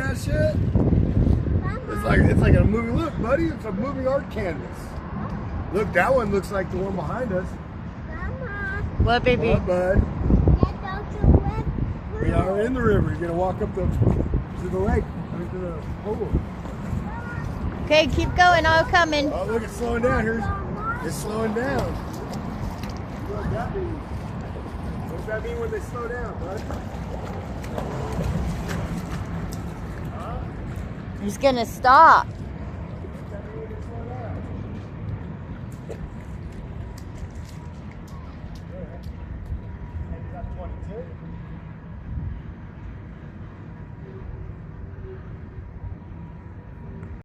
that shit? It's like a movie. Look, buddy, it's a moving art canvas. Look, that one looks like the one behind us. What, baby? What, bud? We are in the river. You're gonna walk up to the lake, to the pool. Okay, keep going. I'm coming. Oh, look, it's slowing down here. It's slowing down. What does that mean? What does that mean when they slow down, bud? He's gonna stop.